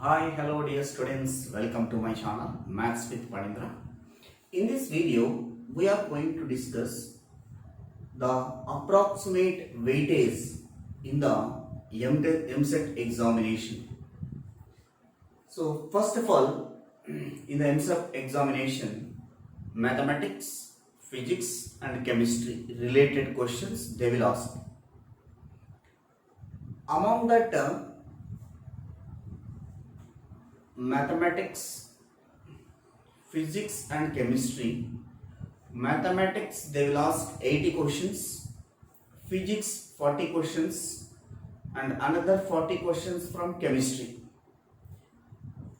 Hi, hello dear students, welcome to my channel Maths with Panindra. In this video, we are going to discuss the approximate weightage in the MSET examination. So, first of all, in the MSET examination, mathematics, physics and chemistry related questions they will ask. Among that, mathematics, physics and chemistry. Mathematics they will ask 80 questions, physics 40 questions and another 40 questions from chemistry.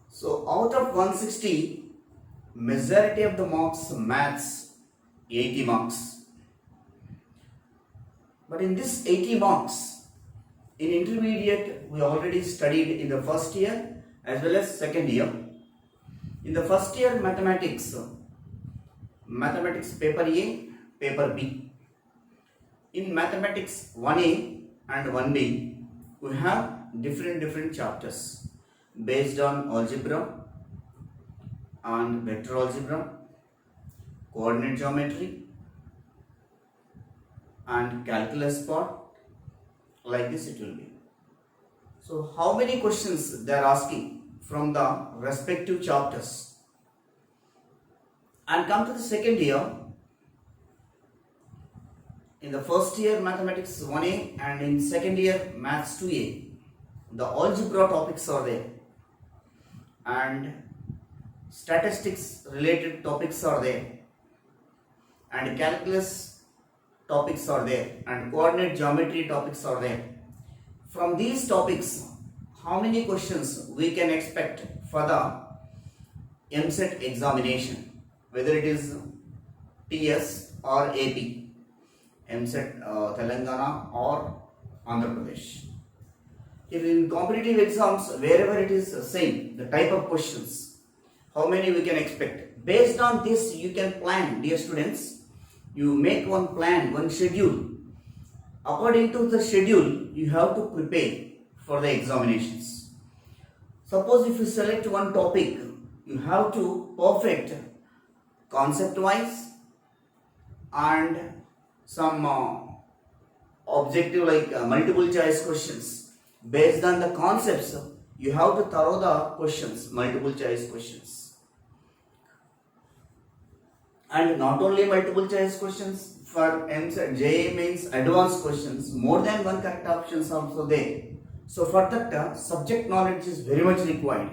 So out of 160, majority of the marks maths 80 marks. But in this 80 marks, in intermediate we already studied in the first year as well as second year. In the first year mathematics paper A, paper B. In mathematics 1A and 1B, we have different chapters based on algebra and vector algebra, coordinate geometry and calculus part. Like this it will be. So how many questions they are asking from the respective chapters? And come to the second year. In the first year mathematics 1A and in second year maths 2A, the algebra topics are there and statistics related topics are there and calculus topics are there and coordinate geometry topics are there. From these topics, how many questions we can expect for the MSET examination, whether it is TS or AP, MSET Telangana or Andhra Pradesh. If in competitive exams, wherever it is same, the type of questions, how many we can expect. Based on this, you can plan, dear students. You make one plan, one schedule. According to the schedule, you have to prepare for the examinations. Suppose if you select one topic, you have to perfect concept wise and some objective like multiple choice questions. Based on the concepts, you have to thorough the questions, multiple choice questions. And not only multiple choice questions, for MSET, JEE means advanced questions, more than one correct options also there. So for that, subject knowledge is very much required.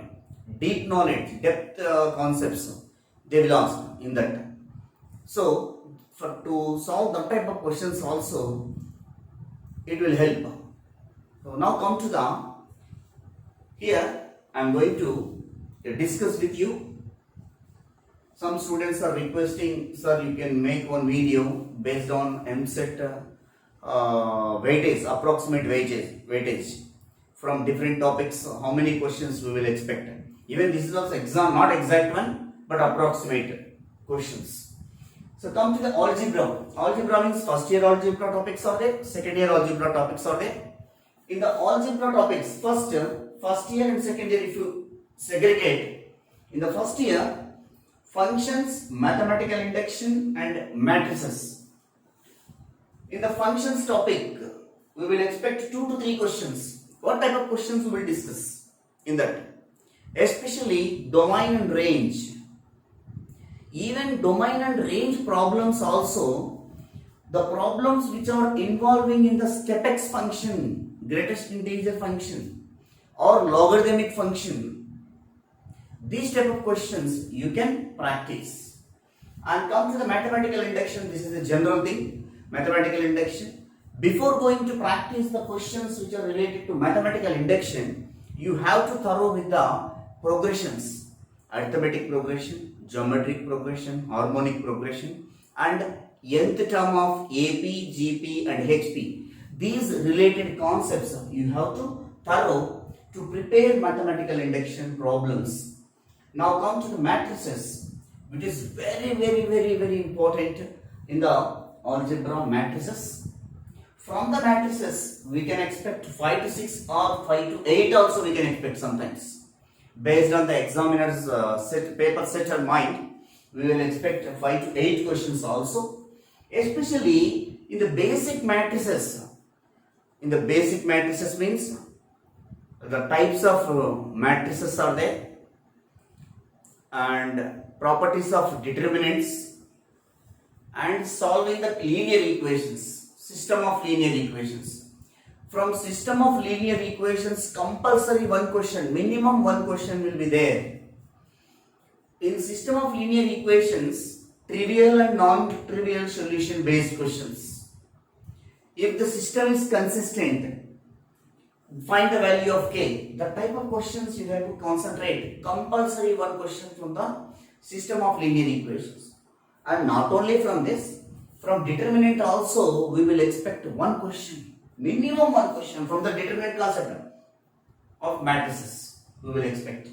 Deep knowledge, depth concepts, they will ask in that. So to solve that type of questions also, it will help. So now come to the, here I am going to discuss with you. Some students are requesting, sir, you can make one video based on MSET weightage, approximate weightage from different topics. How many questions we will expect? Even this is also exam, not exact one, but approximate questions. So come to the algebra. Algebra means first year algebra topics are there, second year algebra topics are there. In the algebra topics, first year and second year, if you segregate, in the first year, functions, mathematical induction and matrices. In the functions topic, we will expect 2 to 3 questions. What type of questions we will discuss in that? Especially domain and range. Even domain and range problems also, the problems which are involving in the SCEPEX function, greatest integer function or logarithmic function, these type of questions you can practice. And come to the mathematical induction, this is a general thing, mathematical induction. Before going to practice the questions which are related to mathematical induction, you have to thorough with the progressions, arithmetic progression, geometric progression, harmonic progression and nth term of AP, GP and HP. These related concepts you have to thorough to prepare mathematical induction problems. Now come to the matrices, which is very important in the algebra matrices. From the matrices, we can expect 5 to 6 or 5 to 8 also we can expect sometimes. Based on the examiner's paper set or mind, we will expect 5 to 8 questions also, especially in the basic matrices. In the basic matrices means the types of matrices are there, and properties of determinants, and solving the linear equations, system of linear equations. From system of linear equations, compulsory one question, minimum one question will be there. In system of linear equations, trivial and non-trivial solution based questions. If the system is consistent, find the value of k. The type of questions you have to concentrate. Compulsory one question from the system of linear equations. And not only from this, from determinant also we will expect one question. Minimum one question from the determinant concept of matrices we will expect.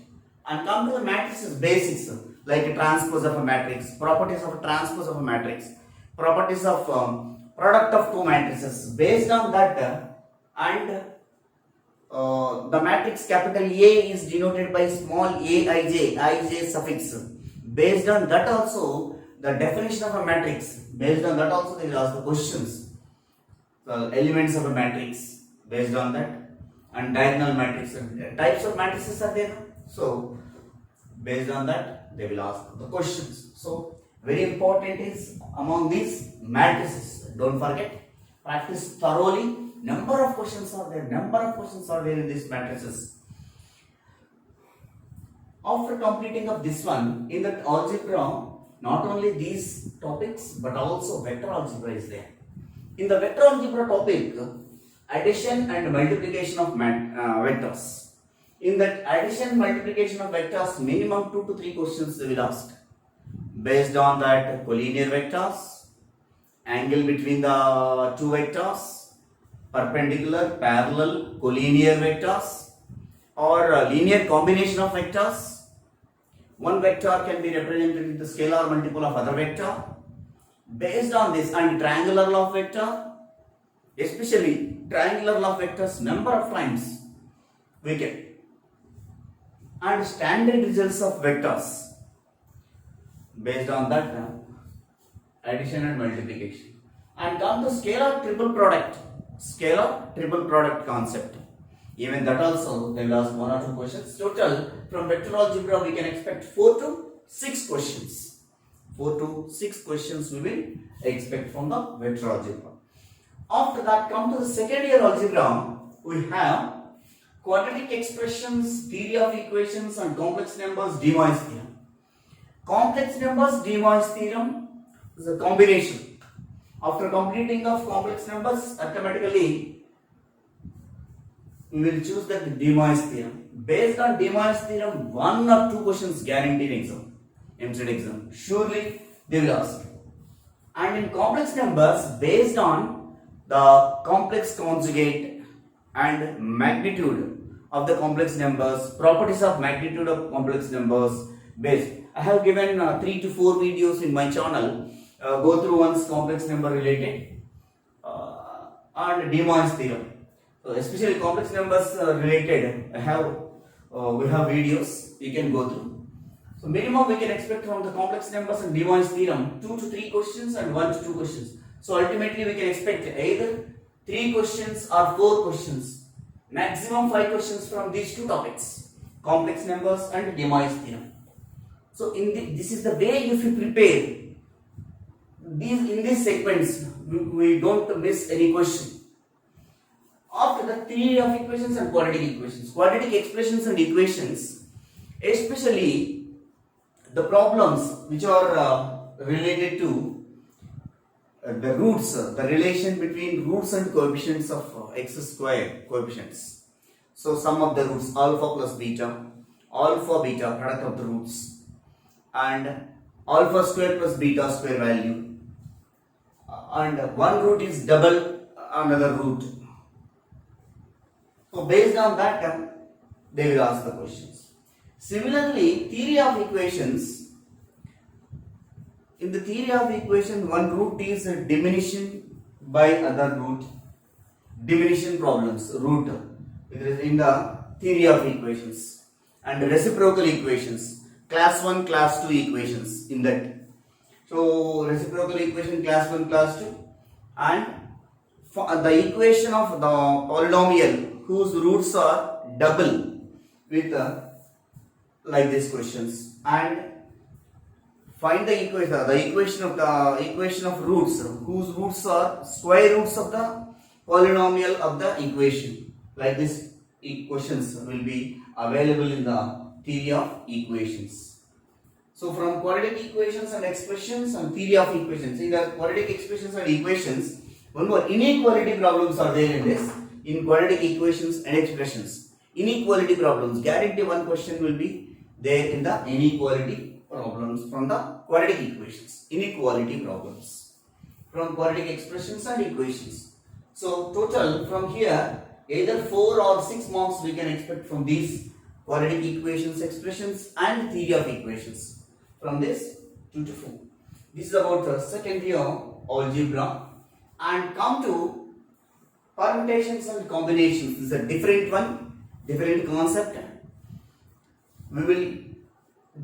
And come to the matrices basics, like a transpose of a matrix, properties of a transpose of a matrix, properties of product of two matrices. Based on that, and the matrix capital A is denoted by small aij suffix. Based on that also, the definition of a matrix, based on that also they will ask the questions. The elements of a matrix, based on that, and diagonal matrix, types of matrices are there. So based on that they will ask the questions. So very important is among these matrices, don't forget, practice thoroughly. Number of questions are there in these matrices. After completing of this one, in that algebra, not only these topics but also vector algebra is there. In the vector algebra topic, addition and multiplication of vectors. In that addition multiplication of vectors, minimum 2 to 3 questions they will ask. Based on that, collinear vectors, angle between the two vectors, perpendicular, parallel, collinear vectors, or a linear combination of vectors. One vector can be represented with the scalar multiple of other vector. Based on this, and triangular law of vector, especially triangular law of vectors, number of times we get, and standard results of vectors. Based on that, addition and multiplication. And come to scalar triple product concept. Even that also they will ask 1 or 2 questions. Total from vector algebra we can expect 4 to 6 questions. 4 to 6 questions we will expect from the vector algebra. After that, come to the second year algebra. We have quadratic expressions, theory of equations, and complex numbers, De Moivre's theorem. Complex numbers, De Moivre's theorem is a combination. After completing of complex numbers, automatically we will choose that De Moivre's theorem. Based on De Moivre's theorem, 1 or 2 questions guaranteed in exam, MCET exam. Surely they will ask. And in complex numbers, based on the complex conjugate and magnitude of the complex numbers, properties of magnitude of complex numbers, based. I have given 3 to 4 videos in my channel. Go through once complex number related and De Moivre's theorem. So especially complex numbers related, we have videos you can go through. So minimum we can expect from the complex numbers and De Moivre's theorem 2 to 3 questions and 1 to 2 questions. So ultimately we can expect either 3 questions or 4 questions. Maximum 5 questions from these two topics, complex numbers and De Moivre's theorem. So this is the way if you prepare in these segments, we don't miss any question. After the theory of equations and quadratic equations, quadratic expressions and equations, especially the problems which are related to the roots, the relation between roots and coefficients of x square coefficients. So sum of the roots, alpha plus beta, product of the roots, and alpha square plus beta square value, and one root is double another root. So based on that, they will ask the questions. Similarly, theory of equations. In the theory of equation, one root is diminishing by other root. Diminution problems, root, in the theory of equations. and reciprocal equations, class 1, class 2 equations in that. So reciprocal equation class 1, class 2, and the equation of the polynomial whose roots are double with like these questions, and find the equation of roots whose roots are square roots of the polynomial of the equation. Like this equations will be available in the theory of equations. So from quadratic equations and expressions and theory of equations, in the quadratic expressions and equations, one more inequality problems are there in this, in quadratic equations and expressions. Inequality problems, guarantee one question will be there in the inequality problems from the quadratic equations. Inequality problems from quadratic expressions and equations. So total from here, either 4 or 6 marks we can expect from these quadratic equations, expressions and theory of equations. From this 2 to 4. This is about the second year algebra. And come to permutations and combinations. This is a different one, different concept. We will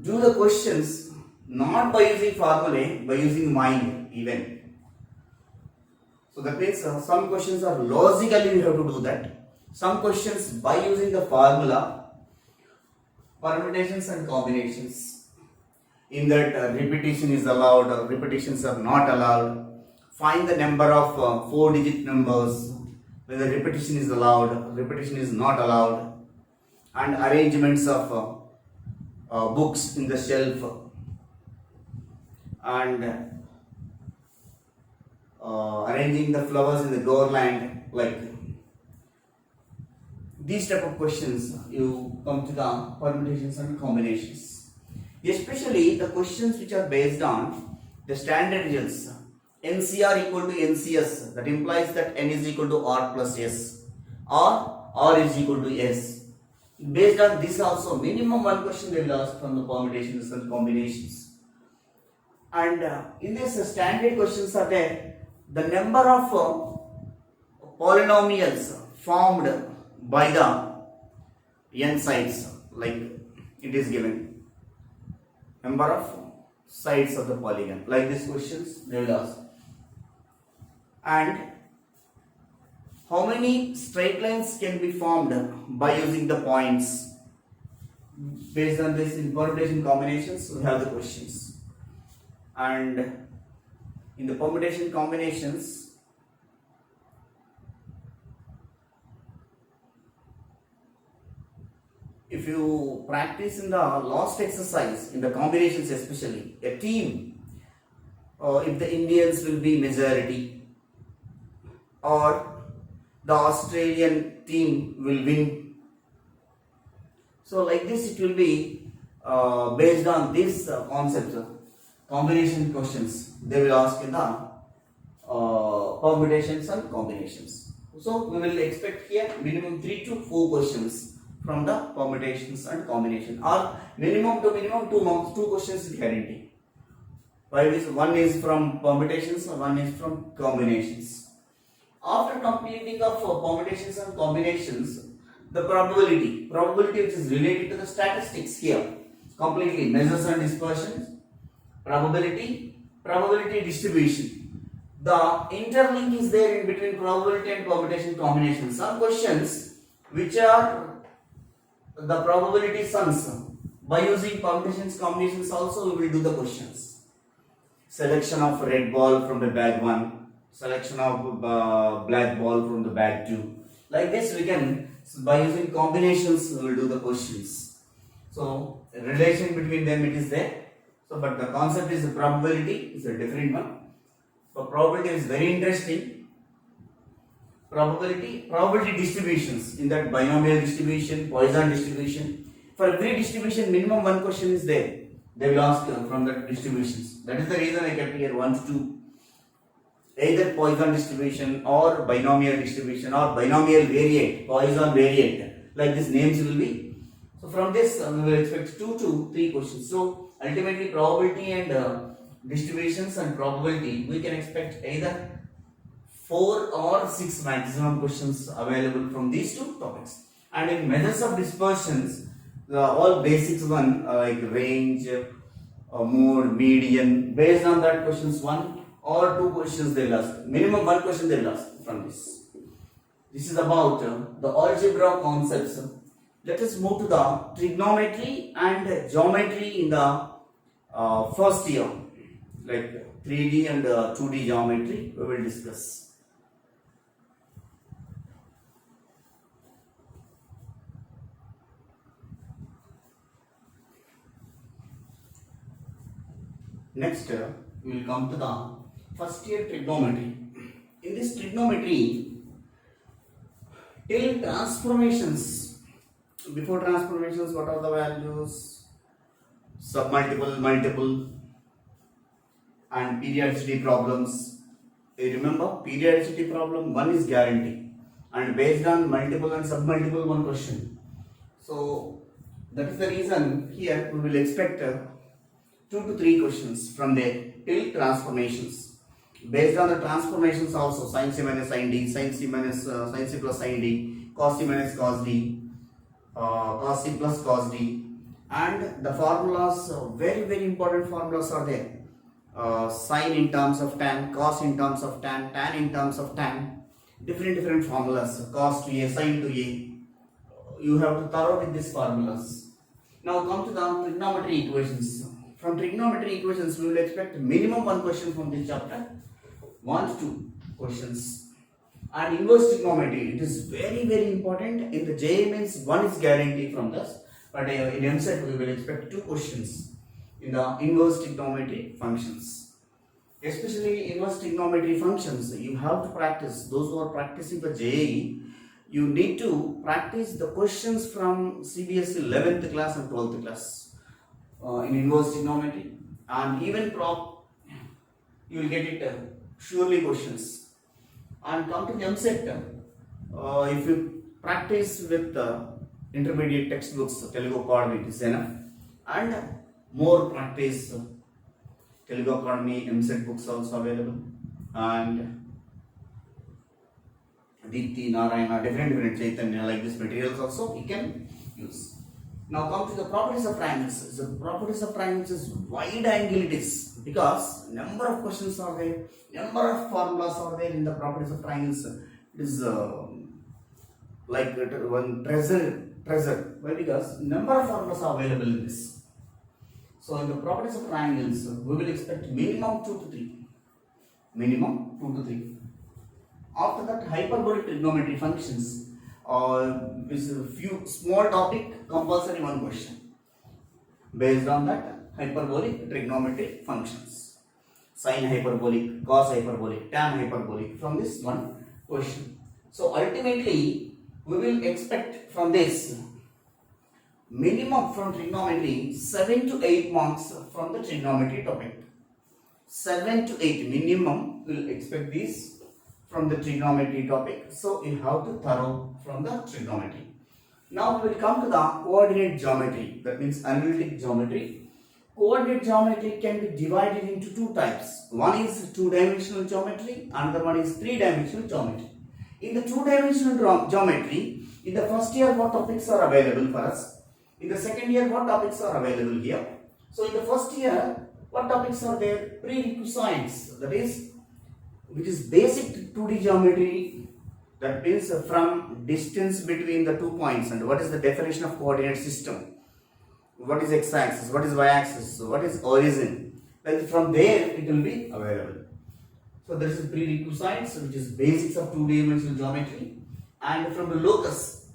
do the questions not by using formulae, by using mind even. So that means some questions are logically we have to do that. Some questions by using the formula, permutations and combinations. In that repetition is allowed or repetitions are not allowed. Find the number of 4-digit numbers, whether repetition is allowed, repetition is not allowed, and arrangements of books in the shelf, and arranging the flowers in the garland, like these type of questions. You come to the permutations and combinations. Especially the questions which are based on the standard results, NCR equal to NCS, that implies that N is equal to R plus S, or R is equal to S. Based on this also, minimum one question they will ask from the permutations and combinations. And in this standard questions are there, the number of polynomials formed by the n sides, like it is given. Number of sides of the polygon, like these questions they will ask. And how many straight lines can be formed by using the points? Based on this, in permutation combinations we have the questions. And in the permutation combinations, if you practice in the last exercise, in the combinations especially, a team, if the Indians will be majority or the Australian team will win. So like this it will be based on this concept, combination questions they will ask in the permutations and combinations. So we will expect here minimum 3 to 4 questions from the permutations and combination, or minimum to minimum 2 marks, 2 questions is guarantee. One is from permutations and one is from combinations. After completing of permutations and combinations, the probability which is related to the statistics here, completely measures and dispersions, probability distribution. The interlink is there in between probability and permutation combination. Some questions which are the probability sums, by using permutations combinations also we will do the questions. Selection of red ball from the bag 1, selection of black ball from the bag 2. Like this we can, by using combinations we will do the questions. So relation between them it is there. So but the concept is the probability is a different one. So probability is very interesting. Probability distributions, in that binomial distribution, Poisson distribution. For every distribution minimum one question is there. They will ask from the distributions. That is the reason I kept here 1 to 2. Either Poisson distribution or binomial distribution or binomial variate, Poisson variate. Like these names will be. So from this we will expect 2 to 3 questions. So ultimately probability and distributions and probability we can expect either 4 or 6 maximum questions available from these 2 topics. And in methods of dispersions, the all basics one like range, mode, median. Based on that questions, one or two questions they will ask. Minimum one question they will ask from this. This is about the algebra concepts. Let us move to the trigonometry and geometry in the first year, like 3D and 2D geometry we will discuss. Next, we will come to the first year trigonometry. In this trigonometry, till transformations, before transformations, what are the values? Submultiple, multiple, and periodicity problems. You remember, periodicity problem, one is guarantee, and based on multiple and submultiple, one question. So, that is the reason here we will expect 2 to 3 questions from there till transformations. Based on the transformations also, sin c minus sin d, sin c minus sin c plus sin d, cos c minus cos d, cos c plus cos d, and the formulas, very important formulas are there. Sin in terms of tan, cos in terms of tan, tan in terms of tan, different formulas, cos to a, sin to a. You have to thorough with these formulas. Now come to the trigonometry equations. From trigonometry equations, we will expect minimum one question from this chapter, 1 to 2 questions. And inverse trigonometry, it is very important. In the JEE Mains, one is guaranteed from this, but in MSET we will expect 2 questions in the inverse trigonometry functions. Especially inverse trigonometry functions, you have to practice. Those who are practicing the JEE, you need to practice the questions from CBSE 11th class and 12th class in inverse trigonometry, and even prop you will get it surely questions. And come to the MSET, if you practice with intermediate textbooks, Telugu Academy is enough, and more practice, Telugu Academy MSET books also available, and Deepthi, Narayana, different Chaitanya, like this materials also we can use. Now come to the properties of triangles. The properties of triangles is wide angle it is, because number of questions are there, number of formulas are there in the properties of triangles. It is like one treasure. Why? Because number of formulas are available in this. So in the properties of triangles, we will expect minimum 2 to 3. Minimum 2 to 3. After that, hyperbolic trigonometry functions is a few small topic, compulsory one question. Based on that, hyperbolic trigonometry functions. Sine hyperbolic, cos hyperbolic, tan hyperbolic, from this one question. So ultimately, we will expect from this minimum from trigonometry 7 to 8 marks from the trigonometry topic. 7 to 8 minimum we will expect this from the trigonometry topic. So you have to thorough from the trigonometry. Now we will come to the coordinate geometry, that means analytic geometry. Coordinate geometry can be divided into 2 types. One is 2-dimensional geometry, another one is 3-dimensional geometry. In the 2-dimensional geometry, in the first year what topics are available for us? In the second year what topics are available here? So in the first year, what topics are there? Prerequisites, that is, which is basic 2D geometry, that means from distance between the 2 points, and what is the definition of coordinate system, what is x-axis, what is y-axis, what is origin, like from there it will be available. So there is a prerequisites, which is basics of 2-dimensional geometry. And from the locus,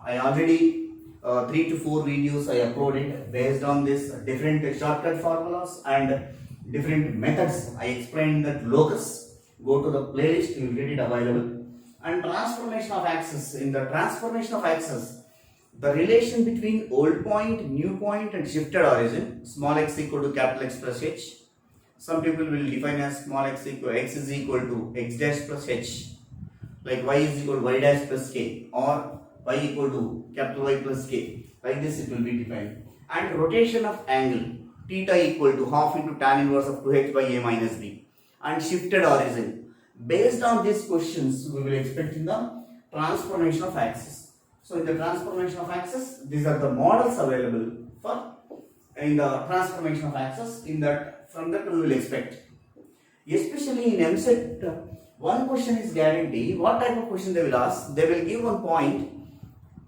I already 3 to 4 videos I uploaded based on this different shortcut formulas and different methods. I explained that locus, go to the playlist, you will get it available. And transformation of axis. In the transformation of axis, the relation between old point, new point and shifted origin, small x equal to capital X plus h. Some people will define as small x is equal to x dash plus h, like y is equal to y dash plus k, or y equal to capital Y plus k. Like this it will be defined. And rotation of angle, theta equal to half into tan inverse of 2h by a minus b. And shifted origin. Based on these questions, we will expect in the transformation of axis. So in the transformation of axis, these are the models available for in the transformation of axis. In that, from that we will expect. Especially in MSET, one question is guaranteed. What type of question they will ask? They will give one point.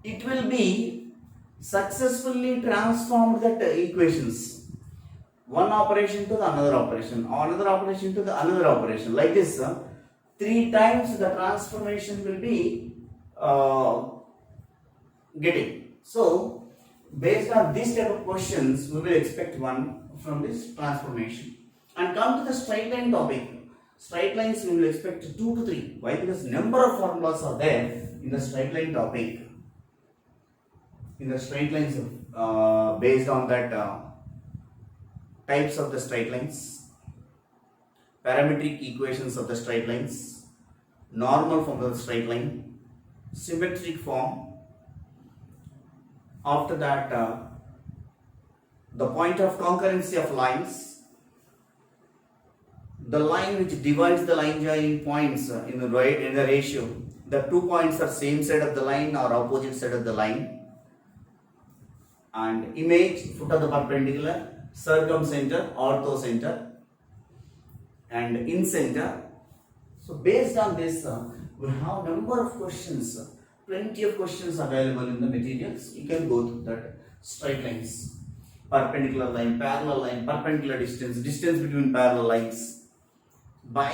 It will be successfully transformed that equations. One operation to the another operation, or another operation to the another operation. Like this, 3 times the transformation will be getting. So, based on this type of questions, we will expect one from this transformation. And come to the straight line topic. Straight lines we will expect 2 to 3. Why? Because number of formulas are there in the straight line topic. In the straight lines, based on that types of the straight lines, parametric equations of the straight lines, normal form of the straight line, symmetric form. After that, the point of concurrency of lines, the line which divides the line joining points in the ratio. The 2 points are same side of the line or opposite side of the line. And image, foot of the perpendicular, circumcenter, orthocenter, and incenter. So based on this, we have number of questions, plenty of questions available in the materials. You can go through that. Straight lines, perpendicular line, parallel line, perpendicular distance, distance between parallel lines. By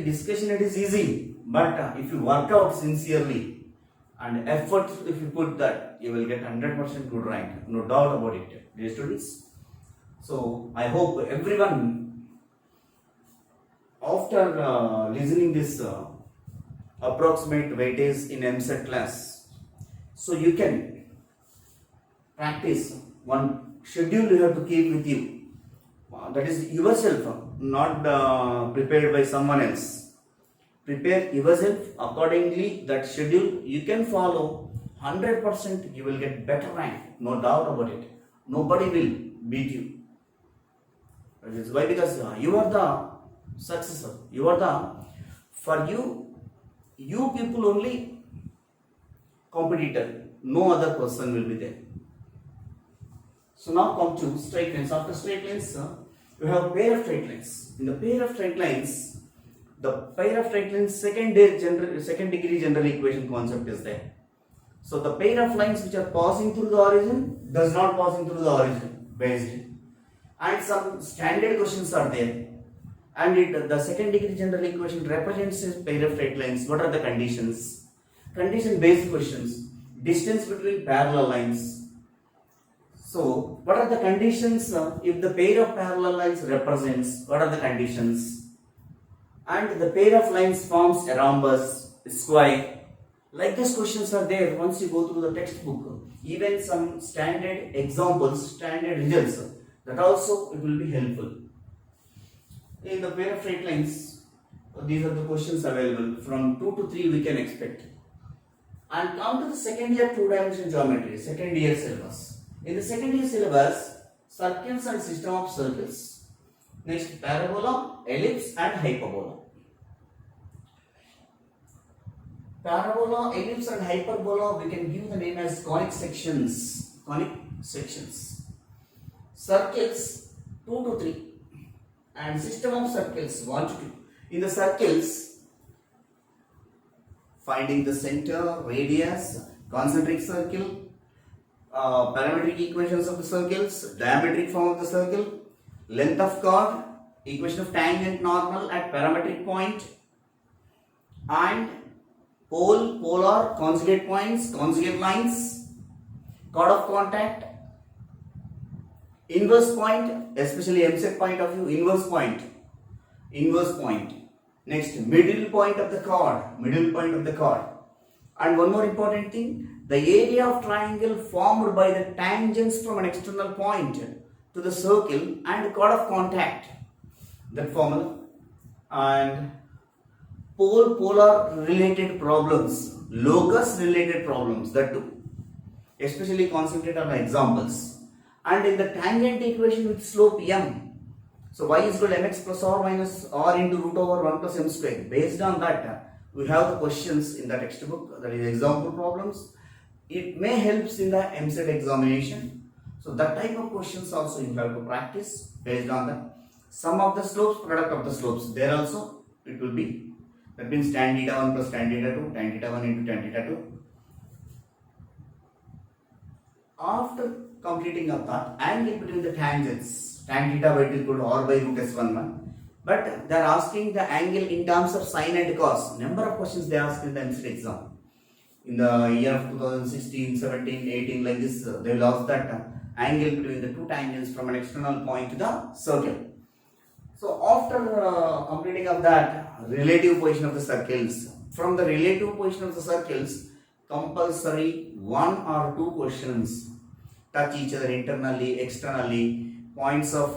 discussion it is easy, but if you work out sincerely and effort, if you put that, you will get 100% good rank, no doubt about it, dear students. So I hope everyone, after listening this approximate weightage in MSET class, so you can practice one schedule you have to keep with you. That is yourself, not prepared by someone else. Prepare yourself accordingly. That schedule you can follow 100%. You will get better rank, no doubt about it. Nobody will beat you. That is why, because you are the successor. You are the, for you people only competitor. No other person will be there. So now come to straight lines. After straight lines, we have pair of straight lines. In the pair of straight lines, second degree general equation concept is there. So the pair of lines which are passing through the origin does not passing through the origin based, and some standard questions are there. And the second degree general equation represents a pair of straight lines. What are the conditions? Condition based questions. Distance between parallel lines. So what are the conditions if the pair of parallel lines represents? What are the conditions? And the pair of lines forms a rhombus, square. Like these questions are there once you go through the textbook. Even some standard examples, standard results, that also it will be helpful. In the pair of straight lines, these are the questions available. From 2 to 3 we can expect. And come to the second year 2-dimensional geometry, second year syllabus. In the second year syllabus, circles and system of circles. Next, parabola, ellipse and hyperbola. Parabola, ellipse and hyperbola, we can give the name as conic sections. Conic sections. Circles 2 to 3 and system of circles 1 to 2. In the circles, finding the center, radius, concentric circle, parametric equations of the circles, diametric form of the circle, length of chord, equation of tangent normal at parametric point, and pole, polar, conjugate points, conjugate lines, chord of contact, inverse point, especially MSET point of view, inverse point. Next, middle point of the chord, and one more important thing, the area of triangle formed by the tangents from an external point to the circle and chord of contact, that formula, and pole, polar related problems, locus related problems, that too, especially concentrate on examples. And in the tangent equation with slope m, so y is equal to mx plus r minus r into root over 1 plus m square. Based on that, we have the questions in the textbook, that is example problems. it may helps in the MCET examination. So that type of questions also you have to practice based on the sum of the slopes, product of the slopes. There also it will be, that means tan theta 1 plus tan theta 2, tan theta 1 into tan theta 2. After completing of that, angle between the tangents, tan theta by 2 equal to r by root s11. But they are asking the angle in terms of sine and cos. Number of questions they ask in the MCET exam. In the year of 2016, 17, 18, like this, they will ask that angle between the two tangents from an external point to the circle. So after completing of that, relative position of the circles. From the relative position of the circles, compulsory one or two questions touch each other internally, externally, points of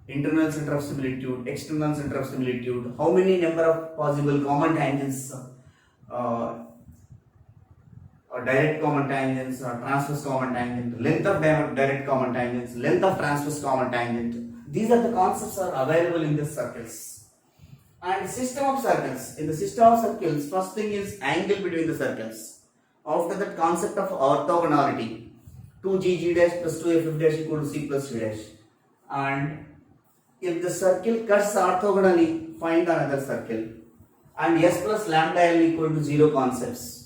internal center of similitude, external center of similitude, how many number of possible common tangents, or direct common tangents, or transverse common tangent, length of direct common tangents, length of transverse common tangent. These are the concepts are available in the circles. And system of circles. In the system of circles, first thing is angle between the circles. After that, concept of orthogonality. 2g dash plus 2f dash equal to c plus c dash. And if the circle cuts orthogonally, find another circle. And s plus lambda l equal to 0 concepts.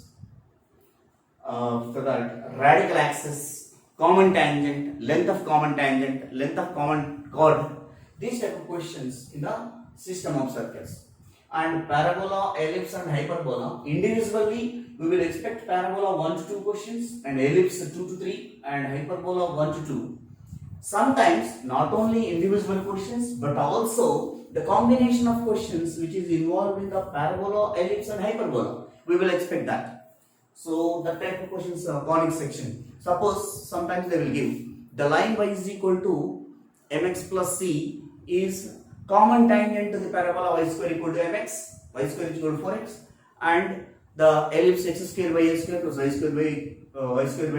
For that, radical axis, common tangent, length of common tangent, length of common chord. These type of questions in the system of circles. And parabola, ellipse and hyperbola, individually we will expect parabola 1 to 2 questions and ellipse 2 to 3 and hyperbola 1 to 2. Sometimes not only individual questions but also the combination of questions which is involved in the parabola, ellipse and hyperbola. We will expect that. So that type of questions conic section. Suppose sometimes they will give the line y is equal to mx plus c is common tangent to the parabola y square equal to mx, y square is equal to 4x, and the ellipse x square by a square plus y square by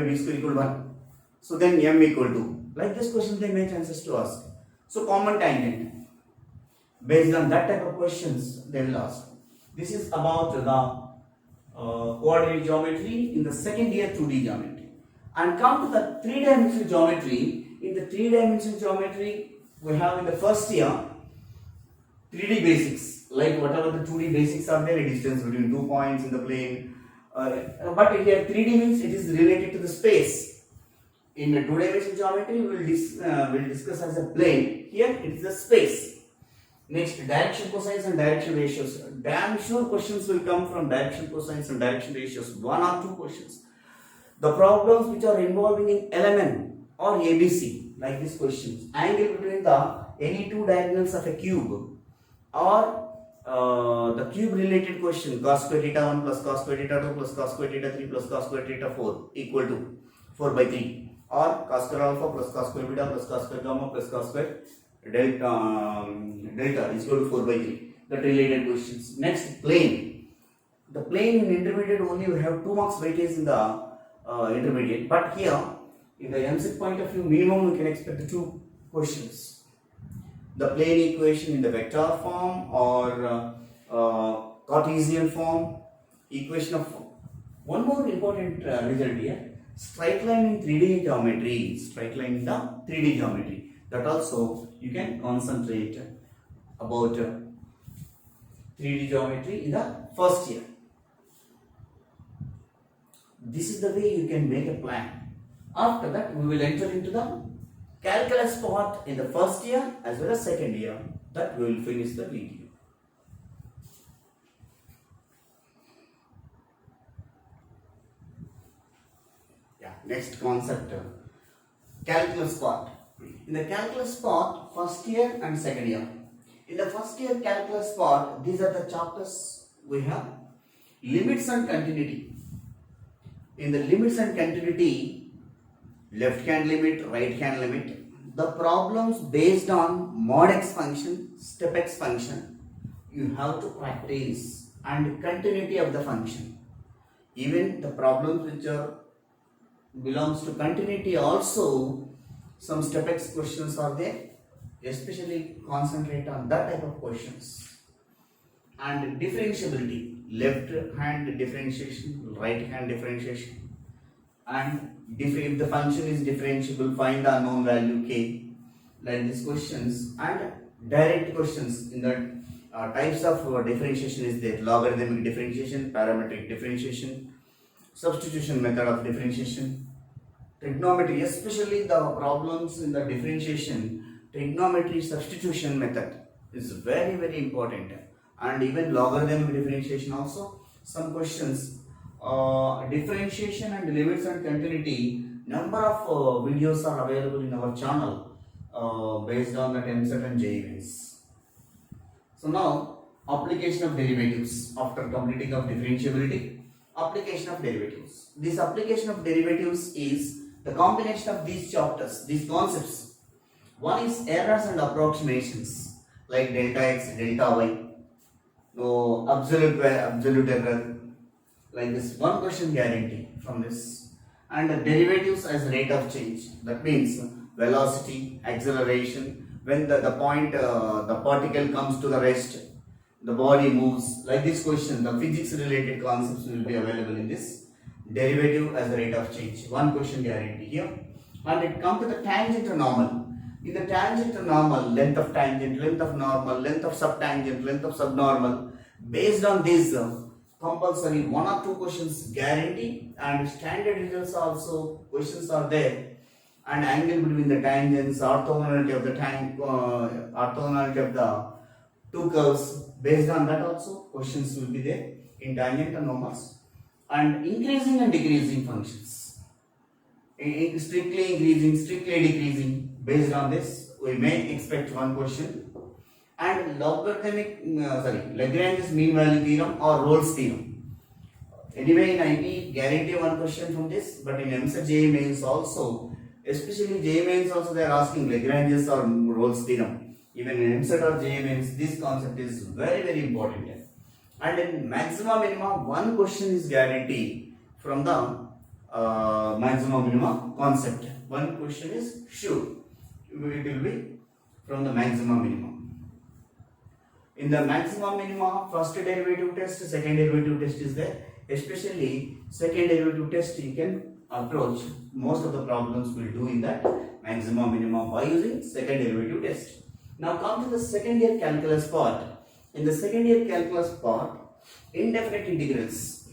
b square equal to 1. So then m equal to, like this question they may chances to ask. So common tangent. Based on that type of questions they will ask. This is about the coordinate geometry in the second year 2D geometry. And come to the 3-dimensional geometry. In the 3-dimensional geometry, we have in the first year 3D basics, like whatever the 2D basics are there, a distance between 2 points in the plane. But here 3D means it is related to the space. In the 2-dimensional geometry, we will discuss as a plane. Here it is a space. Next, direction cosines and direction ratios. Damn sure questions will come from direction cosines and direction ratios. 1 or 2 questions. The problems which are involving in LMN or ABC, like these questions. Angle between the any two diagonals of a cube, or the cube related question, cos square theta 1 plus cos square theta 2 plus cos square theta 3 plus cos square theta 4 equal to 4 by 3, or cos square alpha plus cos square beta plus cos square gamma plus cos square delta is equal to 4 by 3. That related questions. Next, plane. The plane in intermediate only we have 2 marks weightage in the intermediate, but here in the MCET point of view, minimum we can expect 2 questions. The plane equation in the vector form or Cartesian form, equation of form. One more important result here, straight line in 3D geometry, straight line in the 3D geometry. That also you can concentrate about 3D geometry in the first year. This is the way you can make a plan. After that, we will enter into the calculus part in the first year as well as second year. That we will finish the video. Next concept, calculus part. In the calculus part, first year and second year. In the first year calculus part, these are the chapters we have. Limits and continuity. In the limits and continuity, left hand limit, right hand limit, the problems based on mod x function, step x function, you have to practice, and continuity of the function. Even the problems which are belongs to continuity also, some step x questions are there, especially concentrate on that type of questions. and differentiability, left hand differentiation, right hand differentiation, and if the function is differentiable, find the unknown value k, like these questions, and direct questions in the types of differentiation is there: logarithmic differentiation, parametric differentiation, substitution method of differentiation, trigonometry, especially the problems in the differentiation, trigonometry substitution method is very important, and even logarithmic differentiation also. Some questions, differentiation and limits and continuity. Number of videos are available in our channel based on the MCET and JEE Mains. So now, application of derivatives after completing of differentiability. Application of derivatives. This application of derivatives is the combination of these chapters, these concepts. One is errors and approximations like delta x, delta y, no absolute error, like this. One question guarantee from this. And the derivatives as rate of change. That means velocity, acceleration. When the point, the particle comes to the rest, the body moves. Like this question, the physics related concepts will be available in this. Derivative as a rate of change. One question guarantee here. And it comes to the tangent or normal. In the tangent or normal, length of tangent, length of normal, length of subtangent, length of subnormal. Based on this, compulsory one or two questions guarantee, and standard results also questions are there. And angle between the tangents, orthogonality of the orthogonality of the two curves. Based on that also questions will be there in tangent and normals. And increasing and decreasing functions, strictly increasing, strictly decreasing. Based on this, we may expect one question. And Lagrange's mean value theorem or Rolle's theorem. Anyway, in IP guarantee one question from this, but in MCET JEE Mains also, especially JEE Mains also, they are asking Lagrange's or Rolle's theorem. Even in MCET or JEE Mains, this concept is very important. And in maximum minima, one question is guaranteed from the maximum minima concept. One question is sure, it will be from the maximum minimum. In the maximum minima, first derivative test, second derivative test is there. Especially second derivative test you can approach. Most of the problems will do in that maximum minimum by using second derivative test. Now come to the second year calculus part. In the second year calculus part, indefinite integrals,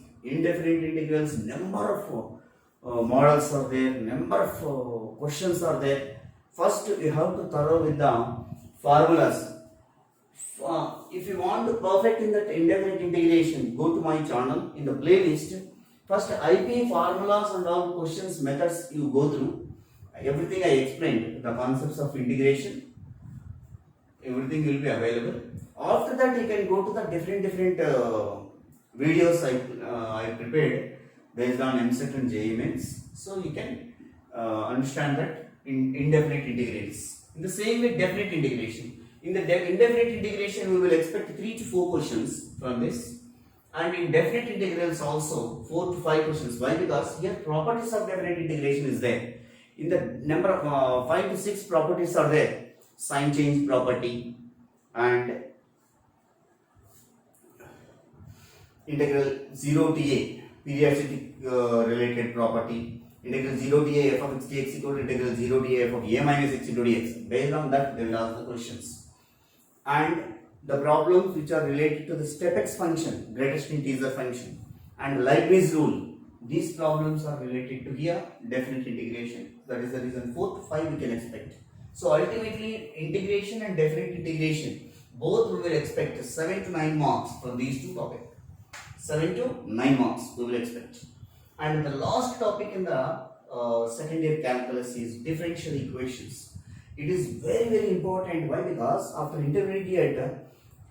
number of models are there, number of questions are there. First you have to thorough with the formulas. If you want to perfect in that indefinite integration, go to my channel in the playlist. First IP formulas and all questions, methods you go through. Everything I explained, the concepts of integration, everything will be available. After that you can go to the different videos I prepared based on MCET and JEE Mains. So you can understand that in indefinite integrals. In the same way, definite integration. In the indefinite integration, we will expect 3 to 4 questions from this. And in definite integrals also 4 to 5 questions. Why? Because here properties of definite integration is there. In the number of 5 to 6 properties are there. Sign change property and integral 0 to a periodicity related property, integral 0 to a f of x dx equal to integral 0 to a f of a minus x into dx. Based on that, they will ask the questions. And the problems which are related to the step x function, greatest integer function, and Leibniz rule, these problems are related to here definite integration. That is the reason 4 to 5 we can expect. So ultimately, integration and definite integration, both we will expect 7 to 9 marks from these two topics. 7 to 9 marks we will expect. And the last topic in the second year calculus is differential equations. It is very important. Why? Because after intermediate,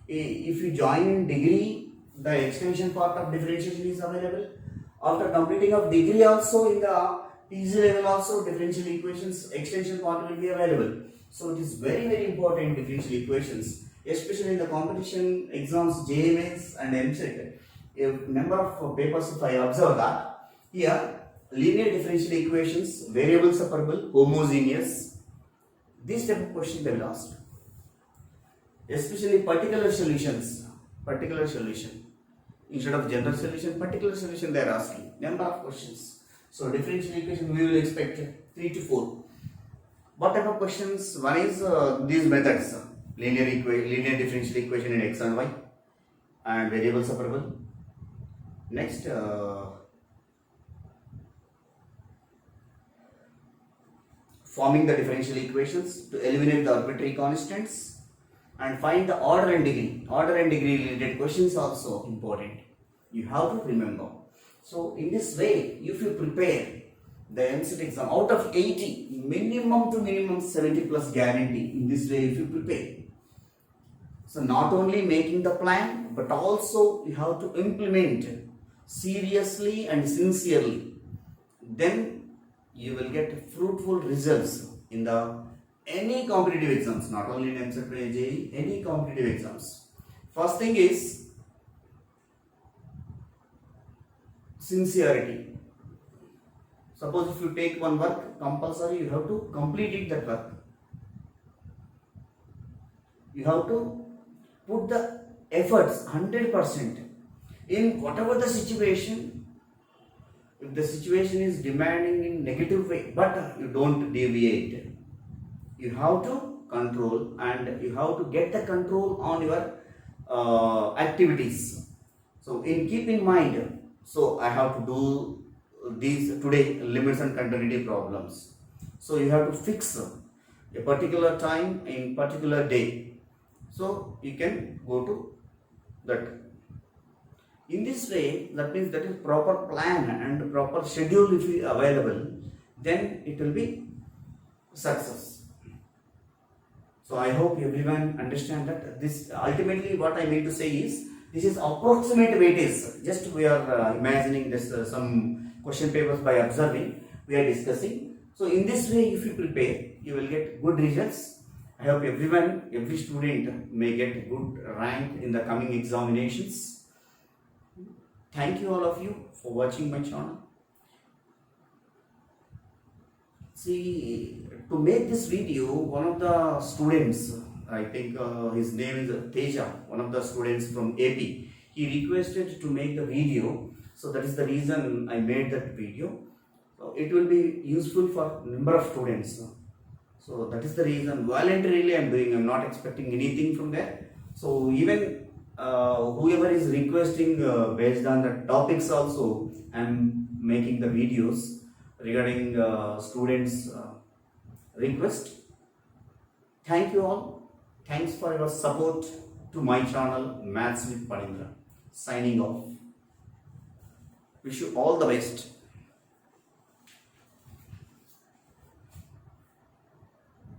if you join in degree, the extension part of differentiation is available. After completing of degree also, in the PG level also, differential equations extension part will be available. So it is very important, differential equations, especially in the competition exams, JEE Mains and MCET. A number of papers, if I observe that, here linear differential equations, variable separable, homogeneous, these type of questions they will ask. Especially particular solutions particular solution. Instead of general solution, particular solution they are asking. Number of questions. So differential equation we will expect 3 to 4. What type of questions? One is these methods, linear differential equation in x and y and variable separable. Next, forming the differential equations to eliminate the arbitrary constants and find the order and degree. Order and degree related questions also important. You have to remember. So in this way, if you prepare the MCET exam out of 80, minimum to minimum 70 plus guarantee. In this way, if you prepare. So not only making the plan, but also you have to implement seriously and sincerely. Then you will get fruitful results in the any competitive exams, not only in MCET or JEE, any competitive exams. First thing is sincerity. Suppose if you take one work, compulsory you have to complete it, that work. You have to put the efforts 100% in whatever the situation. If the situation is demanding in negative way, but you don't deviate. You have to control and you have to get the control on your activities. So keep in mind, so I have to do these today limits and continuity problems. So you have to fix a particular time in particular day. So you can go to that. In this way, that means that is proper plan and proper schedule if is available, then it will be success. So I hope everyone understand that this ultimately what I mean to say is this is approximate weightage. Just we are imagining this some question papers by observing, we are discussing. So in this way, if you prepare, you will get good results. I hope everyone, every student may get good rank in the coming examinations. Thank you all of you for watching my channel. See, to make this video, one of the students, I think his name is Teja, one of the students from AP, he requested to make the video. So that is the reason I made that video. So it will be useful for number of students. So that is the reason voluntarily I am doing. I am not expecting anything from there. So even whoever is requesting based on the topics also, I am making the videos regarding students request. Thank you all. Thanks for your support to my channel Maths with Padindra. Signing off. Wish you all the best.